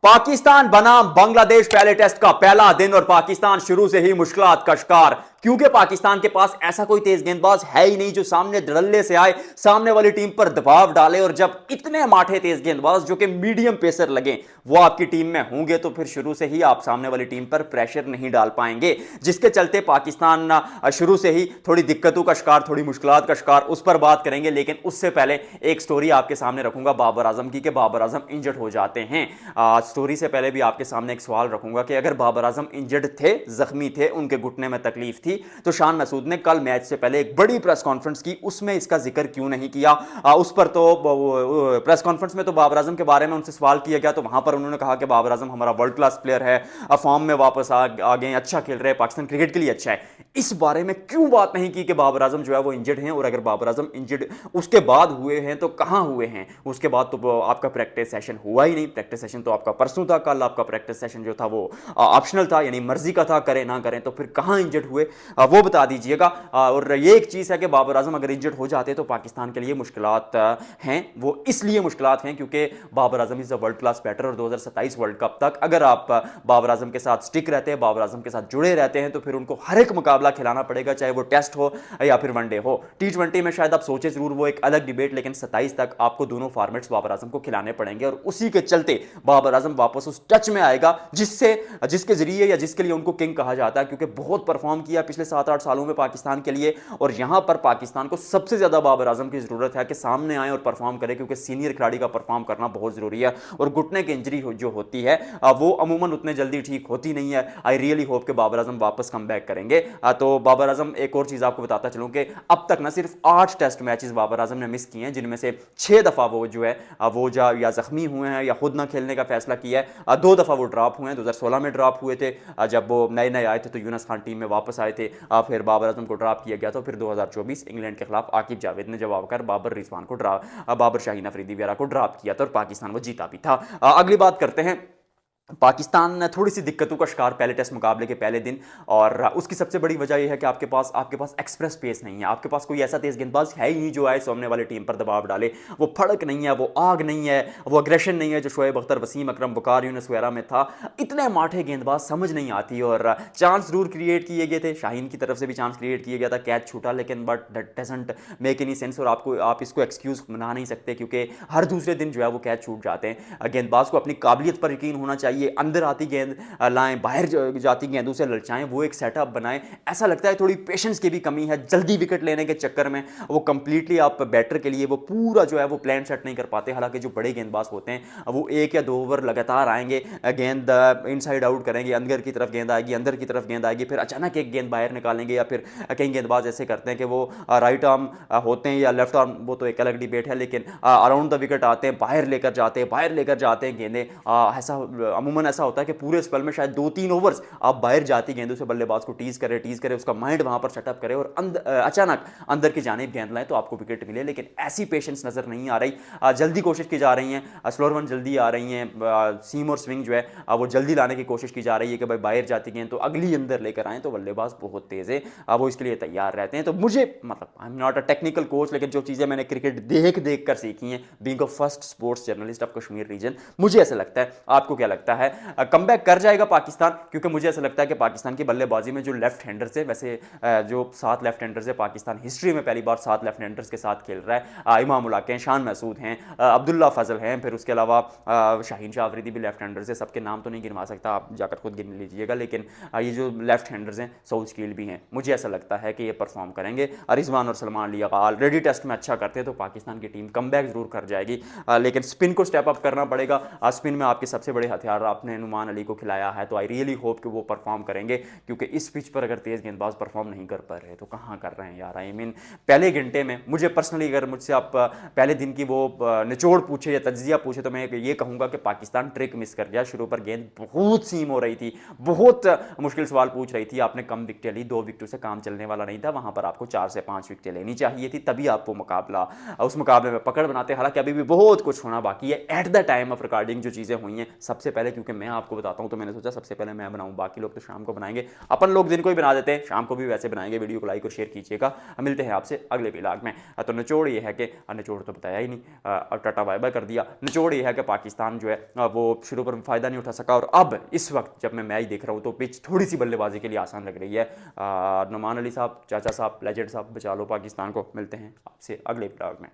पाकिस्तान बनाम बांग्लादेश पहले टेस्ट का पहला दिन और पाकिस्तान शुरू से ही मुश्किलात का शिकार, क्योंकि पाकिस्तान के पास ऐसा कोई तेज गेंदबाज है ही नहीं जो सामने धड़ल्ले से आए, सामने वाली टीम पर दबाव डाले। और जब इतने माठे तेज गेंदबाज जो कि मीडियम पेसर लगे वो आपकी टीम में होंगे तो फिर शुरू से ही आप सामने वाली टीम पर प्रेशर नहीं डाल पाएंगे, जिसके चलते पाकिस्तान शुरू से ही थोड़ी दिक्कतों का शिकार, थोड़ी मुश्किलात का शिकार, उस पर बात करेंगे। लेकिन उससे पहले एक स्टोरी आपके सामने रखूंगा बाबर आजम की, कि बाबर आजम इंजर्ड हो जाते हैं। स्टोरी से पहले भी आपके सामने एक सवाल रखूंगा कि अगर बाबर आजम इंजर्ड थे, जख्मी थे, उनके घुटने में तकलीफ थी, तो शान मसूद ने कल मैच से पहले एक बड़ी प्रेस कॉन्फ्रेंस की, उसमें इसका जिक्र क्यों नहीं किया? उस पर तो प्रेस कॉन्फ्रेंस में तो बाबर आजम के बारे में उनसे सवाल किया गया, तो वहां पर उन्होंने कहा कि बाबर आजम हमारा वर्ल्ड क्लास प्लेयर है, फॉर्म में वापस आ गए, अच्छा खेल रहे हैं, पाकिस्तान क्रिकेट के लिए अच्छा है। इस बारे में क्यों बात नहीं की कि बाबर आजम जो है वो इंजर्ड हैं, और अगर बाबर आजम इंजर्ड उसके बाद हुए हैं तो कहां हुए हैं? उसके बाद तो आपका प्रैक्टिस सेशन हुआ ही नहीं। प्रैक्टिस सेशन तो आपका परसों था, कल आपका प्रैक्टिस सेशन जो था वो ऑप्शनल था, यानी मर्जी का था, करें ना करें। तो फिर कहां इंजर्ड हुए वो बता दीजिएगा। और ये एक चीज है कि बाबर आजम अगर इंजर्ड हो जाते तो पाकिस्तान के लिए मुश्किलात हैं। वो इसलिए मुश्किलात हैं क्योंकि Babar Azam is a world class batter, और 2027 वर्ल्ड कप तक अगर आप बाबर आजम के साथ स्टिक रहते हैं, बाबर आजम के साथ जुड़े रहते हैं, तो फिर उनको हर एक मुकाबला खिलाना पड़ेगा, चाहे वो टेस्ट हो या फिर वनडे हो। T20 में शायद आप सोचे जरूर, वो एक अलग डिबेट, लेकिन 27 तक आपको दोनों फॉर्मेट्स बाबर आजम को खिलाने पड़ेंगे। और उसी के चलते बाबर आजम वापस उस टच में आएगा जिसके जरिए या जिसके लिए उनको किंग कहा जाता है, क्योंकि बहुत परफॉर्म किया पिछले 7-8 सालों में पाकिस्तान के लिए। और यहां पर पाकिस्तान को सबसे ज्यादा बाबर आजम की जरूरत है कि सामने आए और परफॉर्म करे, क्योंकि सीनियर खिलाड़ी का परफॉर्म करना बहुत जरूरी है। और घुटने की इंजरी जो होती है वो अमूमन उतने जल्दी ठीक होती नहीं है। आई रियली होप कि बाबर आजम वापस कम बैक करेंगे। तो बाबर आजम, एक और चीज आपको बताता चलूं कि अब तक ना सिर्फ 8 टेस्ट मैचेस बाबर आजम ने मिस किए हैं, जिनमें से 6 दफा वो जो है वो या जख्मी हुए हैं या खुद ना खेलने का फैसला किया है। 2 दफा वो ड्रॉप हुए हैं। 2016 में ड्रॉप हुए थे जब वो नए नए आए थे, तो यूनस खान टीम में वापस आए थे। फिर बाबर आजम को ड्रॉप किया गया था। फिर 2024 इंग्लैंड के खिलाफ आकिब जावेद ने जवाब कर बाबर रिजवान को बाबर शाहीन अफरीदी वगैरह को ड्रॉप किया था, और पाकिस्तान वो जीता भी था। अगली बात करते हैं। पाकिस्तान थोड़ी सी दिक्कतों का शिकार पहले टेस्ट मुकाबले के पहले दिन, और उसकी सबसे बड़ी वजह यह है कि आपके पास एक्सप्रेस पेस नहीं है। आपके पास कोई ऐसा तेज गेंदबाज है ही नहीं जो आए सामने वाली टीम पर दबाव डाले। वो फड़क नहीं है, वो आग नहीं है, वो अग्रेशन नहीं है जो शोएब अख्तर, वसीम अकरम, बुकार यूनुस वगैरह में था। इतने माठे गेंदबाज समझ नहीं आती। और चांस जरूर क्रिएट किए गए थे, शाहीन की तरफ से भी चांस क्रिएट किया गया था, कैच छूटा, लेकिन but that doesn't make any sense. और आप इसको एक्सक्यूज बना नहीं सकते, क्योंकि हर दूसरे दिन जो है वो कैच छूट जाते हैं। गेंदबाज को अपनी काबिलियत पर यकीन होना चाहिए, अंदर आती गेंद लाएं, बाहर जाती गेंदों से ललचाएं, वो एक सेटअप बनाएं। ऐसा लगता है थोड़ी पेशेंस की भी कमी है, जल्दी विकेट लेने के चक्कर में वो कंप्लीटली आप बैटर के लिए वो पूरा जो है वो प्लान सेट नहीं कर पाते। हालांकि जो बड़े गेंदबाज होते हैं वो 1 या 2 ओवर लगातार आएंगे, गेंद इनसाइड आउट करेंगे, अंदर की तरफ गेंद आएगी, अंदर की तरफ गेंद आएगी, फिर अचानक एक गेंद बाहर निकालेंगे। या फिर कई गेंदबाज ऐसे करते हैं कि वो राइट आर्म होते हैं या लेफ्ट आर्म, वो तो एक अलग डिबेट है, लेकिन अराउंड द विकेट आते हैं, बाहर लेकर जाते हैं गेंदें। ऐसा अमूमन ऐसा होता है कि पूरे स्पेल में शायद 2-3 ओवर्स आप बाहर जाती गेंदों से बल्लेबाज को टीज करे, उसका माइंड वहां पर सेटअप करे, और अचानक अंदर की जानिब गेंद लाए तो आपको विकेट मिले। लेकिन ऐसी पेशेंस नजर नहीं आ रही। जल्दी कोशिश की जा रही है, स्लोअर वन जल्दी आ रही हैं, सीम और स्विंग जो है वो जल्दी लाने की कोशिश की जा रही है कि भाई बाहर जाती गेंद तो अगली अंदर लेकर आए, तो बल्लेबाज बहुत तेज है, वो इसके लिए तैयार रहते हैं। तो मुझे, मतलब I am not a technical coach, लेकिन जो चीजें मैंने क्रिकेट देख कर सीखी हैं, being a first sports journalist of Kashmir region, मुझे ऐसा लगता है। आपको क्या लगता है? कमबैक कर जाएगा पाकिस्तान? क्योंकि मुझे ऐसा लगता है कि पाकिस्तान की बल्लेबाजी में जो लेफ्ट हैंडर्स है, वैसे जो 7 लेफ्ट हैंडर्स है, पाकिस्तान हिस्ट्री में पहली बार 7 लेफ्ट हैंडर्स के साथ खेल रहा है। इमाम उल हक हैं, शान मसूद हैं, अब्दुल्ला फजल हैं, फिर उसके अलावा शाहीन शाह अफरीदी भी लेफ्ट हैंडर्स है। सबके नाम तो नहीं गिनवा सकता, आप जाकर खुद गिन लीजिएगा, लेकिन ये जो लेफ्ट हैंडर्स हैं साउथ स्कील भी हैं, मुझे ऐसा लगता है कि ये परफॉर्म करेंगे। रिजवान और सलमान अली ऑलरेडी टेस्ट में अच्छा करते हैं, तो पाकिस्तान की टीम कमबैक जरूर कर जाएगी। लेकिन स्पिन को स्टेप अप करना पड़ेगा। स्पिन में आपके सबसे बड़े हथियार आपने नुमान अली को खिलाया है, तो आई रियली होप कि वो परफॉर्म करेंगे, क्योंकि इस पिच पर अगर तेज गेंदबाज परफॉर्म नहीं कर पा रहे तो कहां कर रहे हैं यार। आई मीन पहले घंटे में मुझे पर्सनली, अगर मुझसे आप पहले दिन की वो निचोड़ पूछे या तज्जिया पूछे, तो मैं ये कहूंगा कि पाकिस्तान ट्रिक मिस कर गया। शुरू पर गेंद बहुत सीम हो रही थी, बहुत मुश्किल सवाल पूछ रही थी, आपने कम विकेटें ली, 2 विकेटों से काम चलने वाला नहीं था, वहां पर आपको 4 से 5 विकेटें लेनी चाहिए थी, तभी आपको उस मुकाबले में पकड़ बनाते। हालांकि अभी भी बहुत कुछ होना बाकी है। At the time of recording जो चीजें हुई हैं, सबसे पहले क्योंकि मैं आपको बताता हूं, तो मैंने सोचा सबसे पहले मैं बनाऊं, बाकी लोग तो शाम को बनाएंगे, अपन लोग दिन को ही बना देते हैं, शाम को भी वैसे बनाएंगे। वीडियो को लाइक और शेयर कीजिएगा। मिलते हैं आपसे अगले व्लॉग में। तो निचोड़ ये है कि निचोड़ तो बताया ही नहीं, टाटा बाय बाय कर दिया। निचोड़ ये है कि पाकिस्तान जो है वो शुरू पर फ़ायदा नहीं उठा सका, और अब इस वक्त जब मैं मैच देख रहा हूँ तो पिच थोड़ी सी बल्लेबाजी के लिए आसान लग रही है। नुमान अली साहब, चाचा साहब, लेजेंड साहब, बचा लो पाकिस्तान को। मिलते हैं आपसे अगले व्लॉग में।